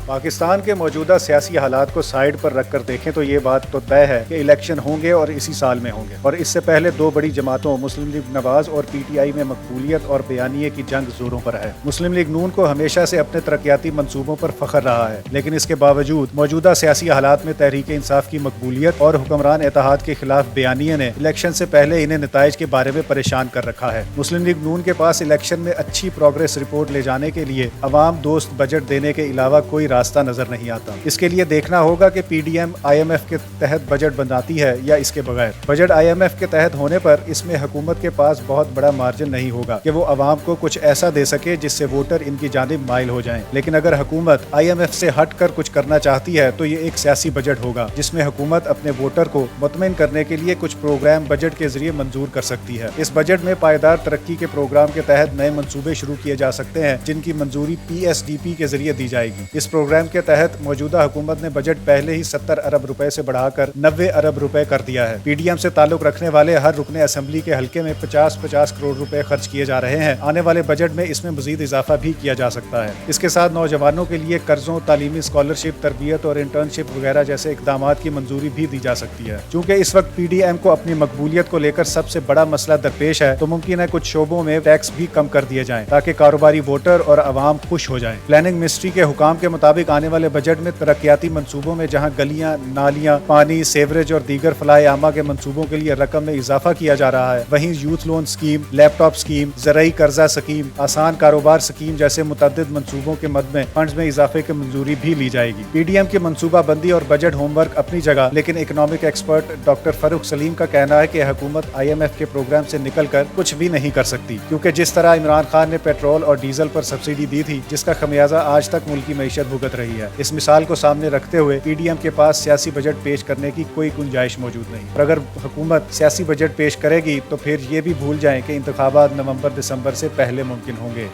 پاکستان کے موجودہ سیاسی حالات کو سائیڈ پر رکھ کر دیکھیں تو یہ بات تو طے ہے کہ الیکشن ہوں گے اور اسی سال میں ہوں گے، اور اس سے پہلے دو بڑی جماعتوں مسلم لیگ نواز اور پی ٹی آئی میں مقبولیت اور بیانیے کی جنگ زوروں پر ہے۔ مسلم لیگ نون کو ہمیشہ سے اپنے ترقیاتی منصوبوں پر فخر رہا ہے، لیکن اس کے باوجود موجودہ سیاسی حالات میں تحریک انصاف کی مقبولیت اور حکمران اتحاد کے خلاف بیانیے نے الیکشن سے پہلے انہیں نتائج کے بارے میں پریشان کر رکھا ہے۔ مسلم لیگ نون کے پاس الیکشن میں اچھی پروگریس رپورٹ لے جانے کے لیے عوام دوست بجٹ دینے کے علاوہ کوئی راستہ نظر نہیں آتا۔ اس کے لیے دیکھنا ہوگا کہ P D M I M F کے تحت بجٹ بناتی ہے یا اس کے بغیر۔ بجٹ آئی ایم ایف کے تحت ہونے پر اس میں حکومت کے پاس بہت بڑا مارجن نہیں ہوگا کہ وہ عوام کو کچھ ایسا دے سکے جس سے ووٹر ان کی جانب مائل ہو جائیں، لیکن اگر حکومت آئی ایم ایف سے ہٹ کر کچھ کرنا چاہتی ہے تو یہ ایک سیاسی بجٹ ہوگا جس میں حکومت اپنے ووٹر کو مطمئن کرنے کے لیے کچھ پروگرام بجٹ کے ذریعے منظور کر سکتی ہے۔ اس بجٹ میں پائیدار ترقی کے پروگرام کے تحت نئے منصوبے شروع کیے جا سکتے ہیں جن کی منظوری پی ایس ڈی پی کے ذریعے دی جائے گی۔ اس پروگرام کے تحت موجودہ حکومت نے بجٹ پہلے ہی 70 ارب روپے سے بڑھا کر 90 ارب روپے کر دیا ہے۔ پی ڈی ایم سے تعلق رکھنے والے ہر رکن اسمبلی کے حلقے میں 50 کروڑ روپے خرچ کیے جا رہے ہیں۔ آنے والے بجٹ میں اس میں مزید اضافہ بھی کیا جا سکتا ہے۔ اس کے ساتھ نوجوانوں کے لیے قرضوں، تعلیمی اسکالرشپ، تربیت اور انٹرنشپ وغیرہ جیسے اقدامات کی منظوری بھی دی جا سکتی ہے۔ چونکہ اس وقت پی ڈی ایم کو اپنی مقبولیت کو لے کر سب سے بڑا مسئلہ درپیش ہے تو ممکن ہے کچھ شعبوں میں ٹیکس بھی کم کر دیے جائیں تاکہ کاروباری ووٹر اور عوام خوش ہو جائیں۔ پلاننگ منسٹری کے حکام کے مطابق آنے والے بجٹ میں ترقیاتی منصوبوں میں جہاں گلیاں، نالیاں، پانی، سیوریج اور دیگر فلاح عامہ کے منصوبوں کے لیے رقم میں اضافہ کیا جا رہا ہے، وہیں یوتھ لون اسکیم، لیپ ٹاپ اسکیم، زرعی قرضہ اسکیم، آسان کاروبار اسکیم جیسے متعدد منصوبوں کے مد میں فنڈز میں اضافے کی منظوری بھی لی جائے گی۔ پی ڈی ایم کی منصوبہ بندی اور بجٹ ہوم ورک اپنی جگہ، لیکن اکنامک ایکسپرٹ ڈاکٹر فاروق سلیم کا کہنا ہے کہ حکومت آئی ایم ایف کے پروگرام سے نکل کر کچھ بھی نہیں کر سکتی، کیونکہ جس طرح عمران خان نے پیٹرول اور ڈیزل پر سبسڈی دی تھی جس کا خمیازہ آج تک ملکی معیشت بھگت رہی ہے، اس مثال کو سامنے رکھتے ہوئے پی ڈی ایم کے پاس سیاسی بجٹ پیش کرنے کی کوئی گنجائش موجود نہیں۔ اور اگر حکومت سیاسی بجٹ پیش کرے گی تو پھر یہ بھی بھول جائیں کہ انتخابات نومبر دسمبر سے پہلے ممکن ہوں گے۔